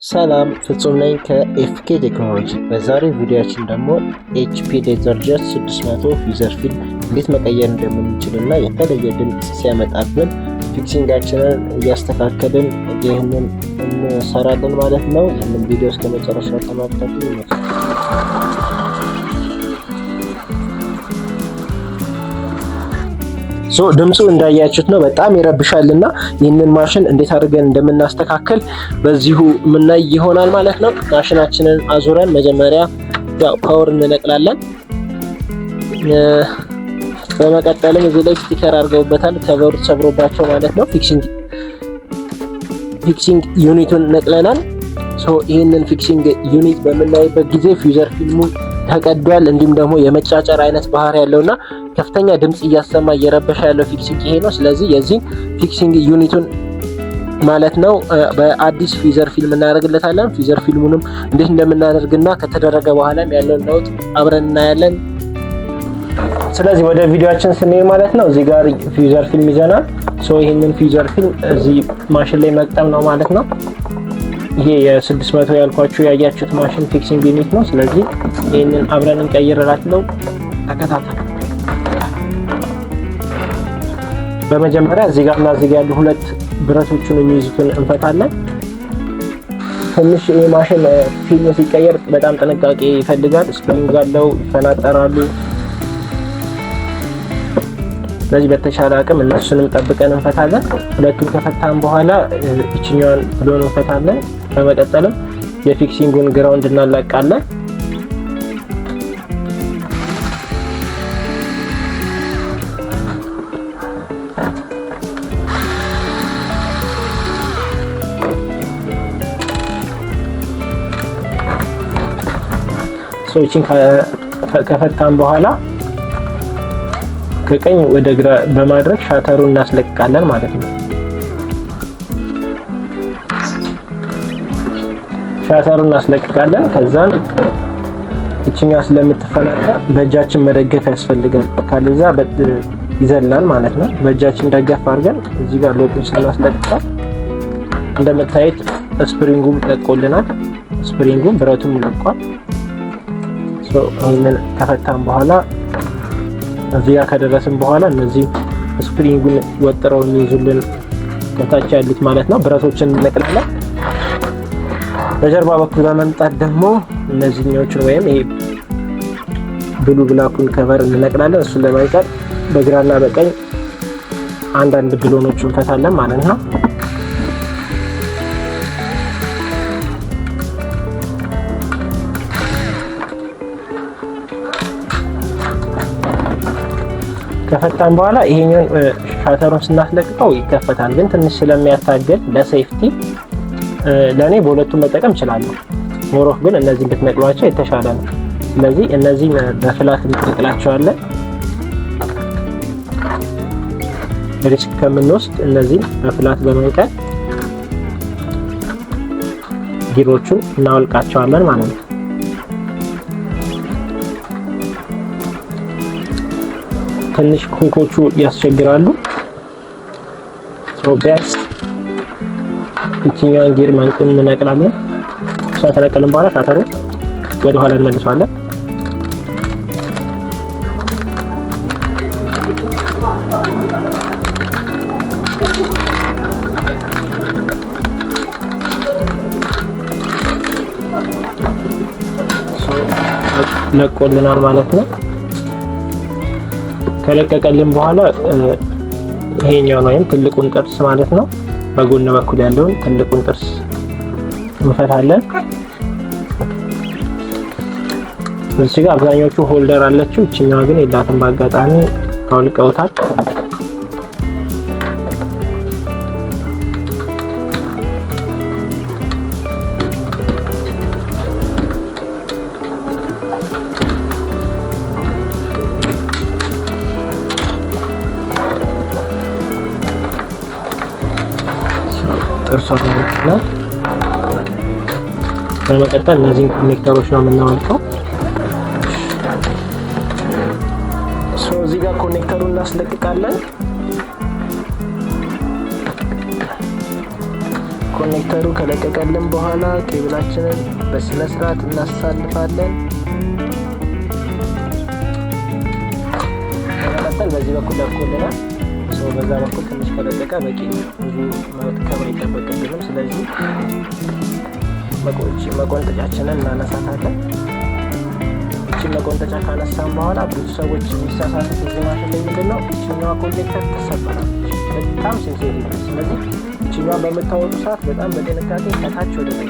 ሰላም ፍጹም ነኝ ከኤፍኬ ቴክኖሎጂ። በዛሬው ቪዲዮአችን ደግሞ HP ሌዘርጀት 600 ዩዘር ፊልም እንዴት መቀየር እንደምንችልና የተለየ ድምፅ ሲያመጣብን ፊክሲንጋችንን እያስተካከልን ይህንን እንሰራለን ማለት ነው። ይህንን ቪዲዮ እስከ መጨረሻው ተመልከቱ። ድምፁ እንዳያችሁት ነው፣ በጣም ይረብሻልና ይህንን ማሽን እንዴት አድርገን እንደምናስተካክል በዚሁ ምናይ ይሆናል ማለት ነው። ማሽናችንን አዙረን መጀመሪያ ያው ፓወር እንነቅላለን። በመቀጠልም እዚህ ላይ ስቲከር አድርገውበታል፣ ከቨሩ ተሰብሮባቸው ማለት ነው። ፊክሲንግ ዩኒቱን ነቅለናል። ይህንን ፊክሲንግ ዩኒት በምናይበት ጊዜ ፊውዘር ፊልሙ ተቀዷል፣ እንዲሁም ደግሞ የመጫጨር አይነት ባህሪ ያለውና ከፍተኛ ድምጽ እያሰማ እየረበሻ ያለው ፊክሲንግ ይሄ ነው። ስለዚህ የዚህ ፊክሲንግ ዩኒቱን ማለት ነው በአዲስ ፊውዘር ፊልም እናደርግለታለን። ፊውዘር ፊልሙንም እንዴት እንደምናደርግና ከተደረገ በኋላም ያለውን ለውጥ አብረን እናያለን። ስለዚህ ወደ ቪዲዮአችን ስንሄድ ማለት ነው እዚህ ጋር ፊውዘር ፊልም ይዘናል። ይህንን ፊውዘር ፊልም እዚህ ማሽን ላይ መቅጠም ነው ማለት ነው። ይሄ የ600 ያልኳችሁ ያያችሁት ማሽን ፊክሲንግ ዩኒት ነው። ስለዚህ ይህንን አብረን እንቀይርላችሁ። ተከታተሉ። በመጀመሪያ እዚህ ጋርና እዚህ ጋር ያሉ ሁለት ብረቶችን የሚይዙትን እንፈታለን። ትንሽ ይሄ ማሽን ፊልም ሲቀየር በጣም ጥንቃቄ ይፈልጋል። ስፕሪንግ አለው፣ ይፈናጠራሉ። ስለዚህ በተሻለ አቅም እነሱንም ጠብቀን እንፈታለን። ሁለቱን ከፈታን በኋላ እችኛዋን ብሎን እንፈታለን። በመቀጠልም የፊክሲንጉን ግራውንድ እናላቃለን። ሰዎችን ከፈታን በኋላ ከቀኝ ወደ ግራ በማድረግ ሻተሩን እናስለቅቃለን ማለት ነው። ሻተሩን እናስለቅቃለን። ከዛን እቺኛ ስለምትፈናጠር በእጃችን መደገፍ ያስፈልጋል፣ ካለዛ ይዘላል ማለት ነው። በእጃችን ደገፍ አድርገን እዚህ ጋር ሎኩን ስናስለቅቃል እንደምታዩት ስፕሪንጉም ለቆልናል። ስፕሪንጉም ብረቱም ለቋል። ይህንን ከፈታን በኋላ እዚህ ጋር ከደረስን በኋላ እነዚህ ስፕሪንጉን ወጥረው የሚይዙልን ከታች ያሉት ማለት ነው ብረቶችን እንነቅላለን። በጀርባ በኩል በመምጣት ደግሞ እነዚህኞቹን ወይም ይሄ ብሉ ብላኩን ከቨር እንነቅላለን። እሱን ለማይቀር በግራና በቀኝ አንዳንድ ብሎኖችን እንፈታለን ማለት ነው። ከፈታን በኋላ ይሄኛውን ሻተሩን ስናስለቅቀው ይከፈታል። ግን ትንሽ ስለሚያታገል ለሴፍቲ ለኔ በሁለቱም መጠቀም እችላለሁ። ሞሮፍ ግን እነዚህ ብትነቅሏቸው የተሻለ ነው። ስለዚህ እነዚህ በፍላት እንነቅላቸዋለን። ሪስክ ከምንወስድ እነዚህ በፍላት በመንቀል ጊሮቹን እናወልቃቸዋለን ማለት ነው። ትንሽ ሁኮቹ ያስቸግራሉ። ቢያንስ እቺኛውን ጊር መንቁን እንነቅላለን። እሷ ተነቀልን በኋላ ሻተሩን ወደ ኋላ እንመልሰዋለን። ለቆልናል ማለት ነው። ከለቀቀልን በኋላ ይሄኛው ወይም ትልቁን ጥርስ ማለት ነው በጎን በኩል ያለውን ትልቁን ጥርስ እንፈታለን። እዚህ ጋር አብዛኞቹ ሆልደር አለችው፣ እቺኛዋ ግን የላትም። በአጋጣሚ አውልቀውታል። ጥርሷን ነው። በመቀጠል እነዚህን ኮኔክተሮች ነው የምናወልቀው። እዚህ ጋር ኮኔክተሩን እናስለቅቃለን። ኮኔክተሩ ከለቀቀልን በኋላ ኬብላችንን በስነ ስርዓት እናሳልፋለን። በመቀጠል በዚህ በኩል ለቆልናል። በዛ በኩል ትንሽ ከለቀቀ በቂ ብዙ መጥቀም አይጠበቅብንም። ስለዚህ መቆንጠጫችንን እናነሳታለን። እቺን መቆንጠጫ ካነሳን በኋላ ብዙ ሰዎች የሚሳሳቱት እዚህ ማሽን ላይ ምንድነው እቺኛዋ ኮኔክተር ተሰበራለች። በጣም ሴንሲቲቭ ነው። ስለዚህ እቺኛዋን በምታወጡ ሰዓት በጣም በጥንቃቄ ከታች ወደ ላይ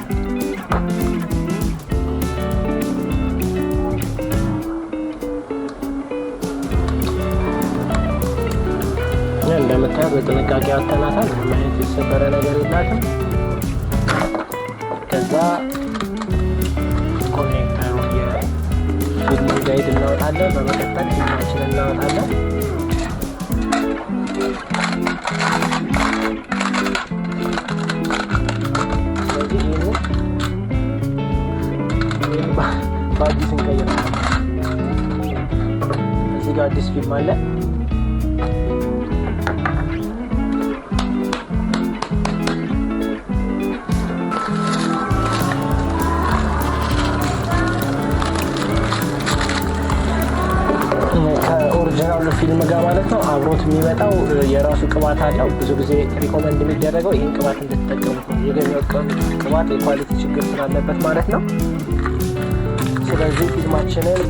እንደምታዩት በጥንቃቄ አተናታል። ምንም አይነት የተሰበረ ነገር የላትም። ከዛ ኮኔክተሩ የፊልም ጋይድ እናወጣለን። በመቀጠል ፊልማችንን እናወጣለን። ስለዚህ ይህን በአዲስ እንቀይራለን። እዚህ ጋር አዲስ ፊልም አለ። ከኦሪጂናሉ ፊልም ጋር ማለት ነው አብሮት የሚመጣው የራሱ ቅባት አለው። ብዙ ጊዜ ሪኮመንድ የሚደረገው ይህን ቅባት እንድትጠቀሙት ነው። የገበያው ቅባት የኳሊቲ ችግር ስላለበት ማለት ነው። ስለዚህ ፊልማችንን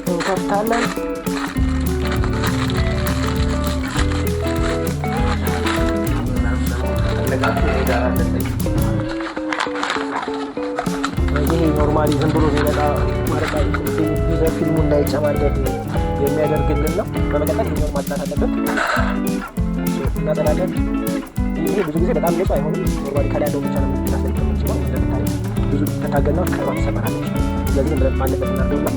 እንከፍታለን። ይሄ ኖርማሊ ዝም ብሎ የሚመጣ ማረቃ ዩዘር ፊልሙ እንዳይጨማደድ የሚያደርግልን ነው። በመቀጠል ይሄኛውን ማጽዳት አለብን። እናጠላለን። ይሄ ብዙ ጊዜ በጣም ንጹህ አይሆንም። ኖርማሊ ከላይ ያለው ብቻ ነው የምናስለቅቅ የምንችለው። እንደምታዩ ብዙ ከተታገልና ቅባት ትሰበራለች። ስለዚህ ብለን ባለበት እናደርገውና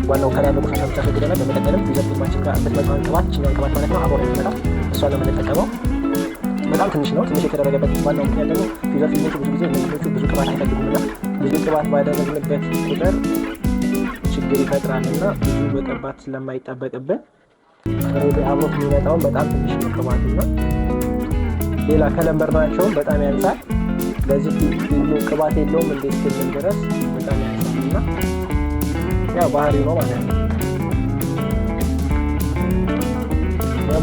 ዋናው ከላይ ያለው ቆሻሻ ብቻ አስወግደናል። በመቀጠልም ዩዘር ፊልማችን ጋር የምትመጣውን ቅባት እችኛውን ቅባት ማለት ነው አብሮ ነው የሚመጣው። እሷን ነው የምንጠቀመው። በጣም ትንሽ ነው። ትንሽ የተደረገበት ዋናው ምክንያት ደግሞ ዩዘር ፊልሞቹ ብዙ ጊዜ እነዚህኞቹ ብዙ ቅባት አይፈልጉምና ብዙ ቅባት ባደረግንበት ቁጥር ችግር ይፈጥራል እና ብዙ መቀባት ስለማይጠበቅብን አብሮት የሚመጣውን በጣም ትንሽ ነው ቅባቱና ሌላ ከለመድናቸውም በጣም ያንሳል። ለዚህ ፊልሙ ቅባት የለውም እንዴ እስክንል ድረስ በጣም ያንሳል እና ያው ባህሪው ነው ማለት ነው።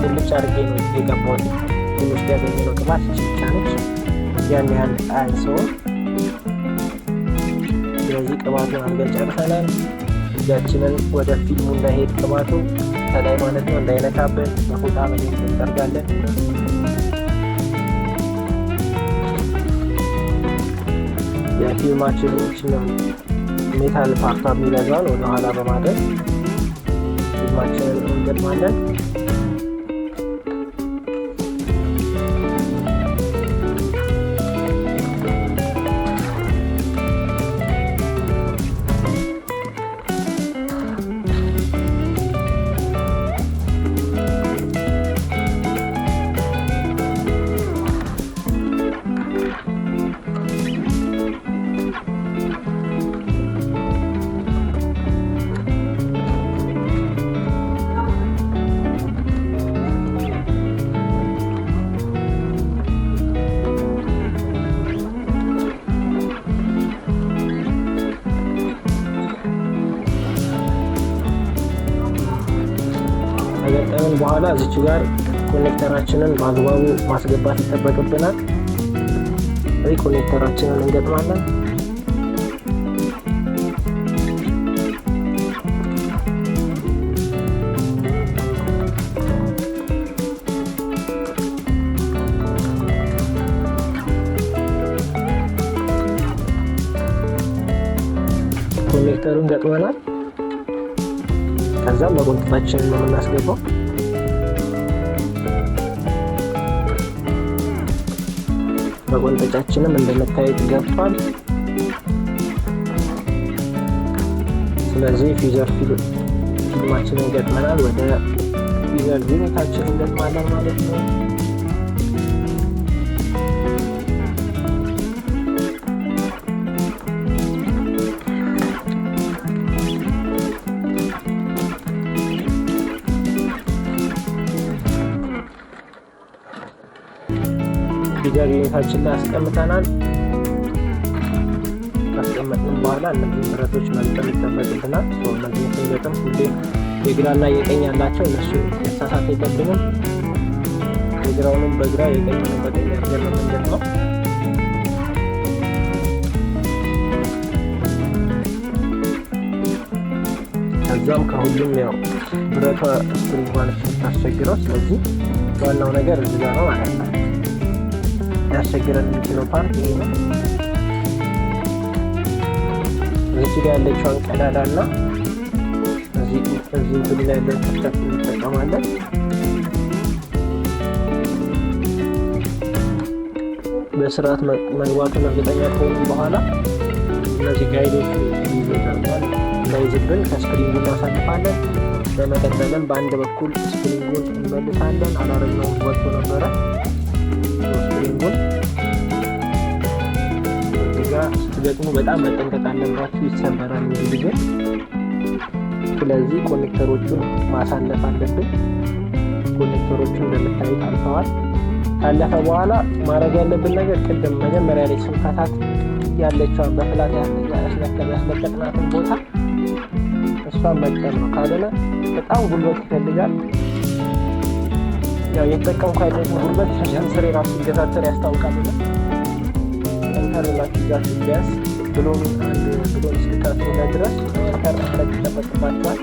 ሙልጭ አድርጌ ነው የገባሁት። ውስጥ ያገኘነው ቅባት ብቻ ነች። ያን ያህል አያንሰውም። ስለዚህ ቅባቱን አድርገን ጨርሰናል። እጃችንን ወደ ፊልሙ እንዳይሄድ ቅባቱ ከላይ ማለት ነው እንዳይነካብን በፎጣ በደንብ እንጠርጋለን። የፊልማችንን ሜታል ፓርቷ የሚበዛውን ወደኋላ በማድረግ ፊልማችንን እንገጥማለን። ከገጠምን በኋላ እዚች ጋር ኮኔክተራችንን በአግባቡ ማስገባት ይጠበቅብናል። እዚህ ኮኔክተራችንን እንገጥማለን። ኮኔክተሩን ገጥመናል። ከዛም በቆንጥጣችን ነው የምናስገባው። በቆንጥጫችንም እንደምታዩት ገብቷል። ስለዚህ ፊዘር ፊልማችንን ገጥመናል። ወደ ፊዘር ዩኒታችንን ገጥማለን ማለት ነው። ፊገር ዩኒታችን ላይ አስቀምጠናል። ካስቀመጥን በኋላ እነዚህ ብረቶች መግጠም ይጠበቅብናል። እነዚህ ስንገጥም ሁሌ የግራና የቀኝ ያላቸው እነሱ መሳሳት የለብንም። የግራውንም በግራ የቀኙንም በቀኝ አድርገን ነው የምንገጥመው። ከዛም ከሁሉም ያው ብረቷ ስፕሪንግ ማለት ታስቸግረው። ስለዚህ ዋናው ነገር እዚህ ጋር ነው ማለት ነው። ያስቸግረን የሚችለው ፓርት ይሄ ነው። እዚህ ጋር ያለችውን ቀዳዳና እዚህ እንትን ላይ ያለን ክፍተት እንጠቀማለን። በስርዓት መግባቱን እርግጠኛ ከሆኑ በኋላ እነዚህ ጋይዶች ይዘጋል እንዳይዝብን ከስፕሪንጉ እናሳልፋለን። በመቀጠልም በአንድ በኩል ስፕሪንጉን እንመልሳለን። አላረግነውም ወጥቶ ነበረ ስፕሪንጉን። እዚህ ጋር ስትገጥሙ በጣም መጠንቀቅ አለባችሁ፣ ይሰበራል ብዙ ጊዜ። ስለዚህ ኮኔክተሮቹን ማሳለፍ አለብን። ኮኔክተሮቹን እንደምታዩት አልፈዋል። ካለፈ በኋላ ማድረግ ያለብን ነገር ቅድም መጀመሪያ ላይ ስንፈታት ያለችውን በፍላት ያስለቀቅናትን ቦታ እሷን መቅጠል ነው። ካልሆነ በጣም ጉልበት ይፈልጋል። ያው የተጠቀምኩ ያለችን ጉልበት ስሬ ራሱ ሲገታተር ያስታውቃል። ጠንከርላችሁ ይዛችሁ ቢያንስ ብሎን እስክታስሩ ድረስ ጠንከር ማለት ይጠበቅባችኋል።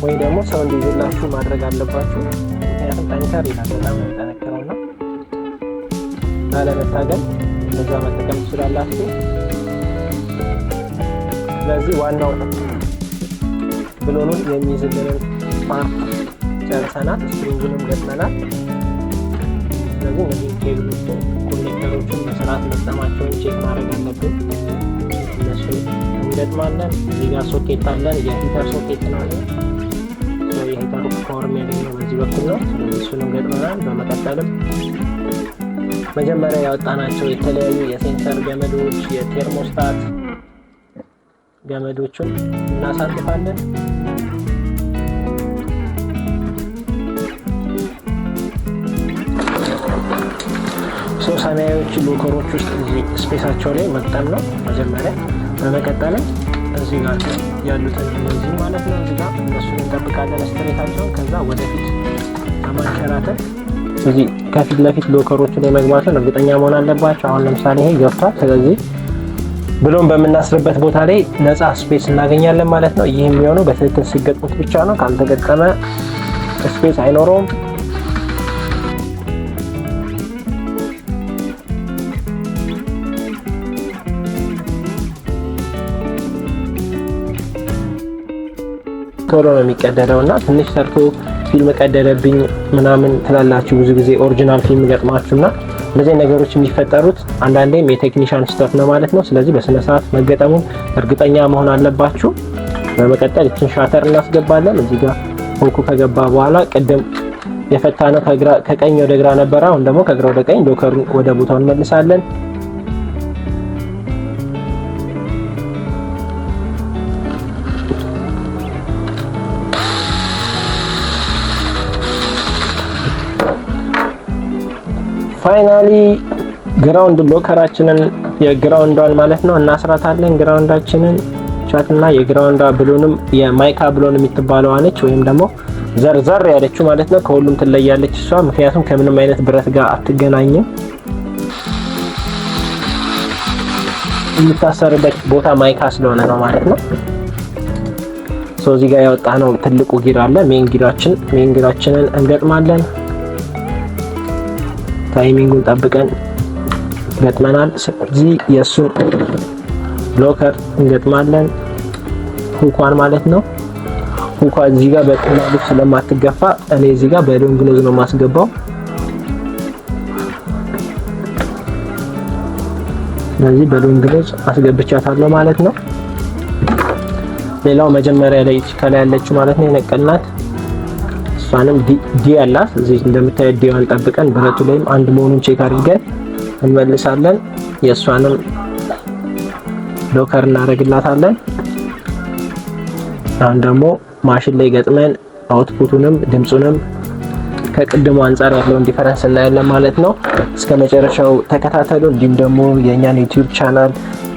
ወይ ደግሞ ሰው እንዲይዝላችሁ ማድረግ አለባችሁ። ምክንያቱም ጠንከር ይላል፣ በጣም ነው የሚጠነክረውና ላለመታገል እንደዛ መጠቀም ትችላላችሁ። ስለዚህ ዋናው ብሎኑን የሚይዝልንን ፓርት ጨርሰናል። ስፕሪንጉንም ገጥመናል። ስለዚህ እነዚህ ኬብሎችን ኮኔክተሮችን በስርዓት መጠማቸውን ቼክ ማድረግ አለብን። እነሱን እንገጥማለን። እዚህ ጋር ሶኬት አለን፣ የሂተር ሶኬት ነው። የሂተሩ ፓወር የሚያገኘው በዚህ በኩል ነው። ስለዚህ እሱንም ገጥመናል። በመቀጠልም መጀመሪያ ያወጣናቸው የተለያዩ የሴንሰር ገመዶች፣ የቴርሞስታት ገመዶችን እናሳልፋለን። ሰማያዊዎቹ ሎከሮች ውስጥ እዚህ ስፔሳቸው ላይ መቅጠም ነው መጀመሪያ። በመቀጠልም እዚህ ጋር ያሉትን እነዚህ ማለት ነው እዚህ ጋር እነሱን እንጠብቃለን ስትሬታቸውን። ከዛ ወደፊት በማንሸራተት እዚህ ከፊት ለፊት ሎከሮቹ ላይ መግባቱን እርግጠኛ መሆን አለባቸው። አሁን ለምሳሌ ይሄ ገብቷል። ስለዚህ ብሎም በምናስርበት ቦታ ላይ ነፃ ስፔስ እናገኛለን ማለት ነው። ይህ የሚሆነው በትክክል ሲገጥሙት ብቻ ነው። ካልተገጠመ ስፔስ አይኖረውም። ቶሎ ነው የሚቀደደው እና ትንሽ ሰርቶ ፊልም ቀደደብኝ ምናምን ትላላችሁ ብዙ ጊዜ ኦሪጂናል ፊልም ገጥማችሁና እነዚህ ነገሮች የሚፈጠሩት አንዳንዴም የቴክኒሻን ስህተት ነው ማለት ነው። ስለዚህ በስነ ስርዓት መገጠሙን እርግጠኛ መሆን አለባችሁ። በመቀጠል እችን ሻተር እናስገባለን። እዚህ ጋር ሆኩ ከገባ በኋላ ቅድም የፈታነው ከቀኝ ወደ ግራ ነበር። አሁን ደግሞ ከግራ ወደ ቀኝ ሎከሩን ወደ ቦታው እንመልሳለን። ፋይናሊ ግራውንድ ሎከራችንን የግራውንዷን ማለት ነው እናስራታለን። ግራውንዳችንን ቻትና የግራውንዷ ብሎንም የማይካ ብሎን የምትባለው አለች ወይም ደግሞ ዘርዘር ያለችው ማለት ነው። ከሁሉም ትለያለች እሷ፣ ምክንያቱም ከምንም አይነት ብረት ጋር አትገናኝም። የምታሰርበት ቦታ ማይካ ስለሆነ ነው ማለት ነው። እዚህ ጋር ያወጣነው ትልቁ ጊር አለ። ሜን ጊራችንን እንገጥማለን። ታይሚንጉን ጠብቀን ገጥመናል። ስለዚህ የእሱን ሎከር እንገጥማለን። ሁኳን ማለት ነው። ሁኳ እዚህ ጋር በቀላሉ ስለማትገፋ እኔ እዚህ ጋር በሎንግ ኖዝ ነው ማስገባው። ስለዚህ በሎንግ ኖዝ አስገብቻታለሁ ማለት ነው። ሌላው መጀመሪያ ላይ ከላይ ያለችው ማለት ነው የነቀልናት እሷንም ዲ ያላት እዚህ እንደምታዩት ዲዋን ጠብቀን ብረቱ ላይም አንድ መሆኑን ቼክ አድርገን እንመልሳለን። የእሷንም ሎከር እናደርግላታለን። አሁን ደግሞ ማሽን ላይ ገጥመን አውትፑቱንም ድምጹንም ከቅድሙ አንፃር ያለውን ዲፈረንስ እናያለን ማለት ነው። እስከ መጨረሻው ተከታተሉ። እንዲሁም ደግሞ የእኛን ዩቲዩብ ቻናል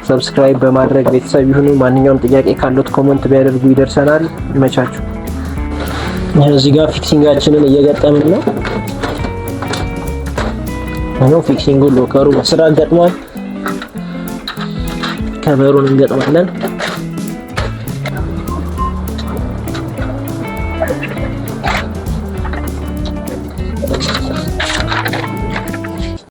ሰብስክራይብ በማድረግ ቤተሰብ ይሁኑ። ማንኛውም ጥያቄ ካሉት ኮሜንት ቢያደርጉ ይደርሰናል። ይመቻችሁ። እዚህ ጋር ፊክሲንጋችንን እየገጠምን ነው። አሁን ፊክሲንጉ ሎከሩ በስራ ገጥሟል። ከበሩን እንገጥማለን።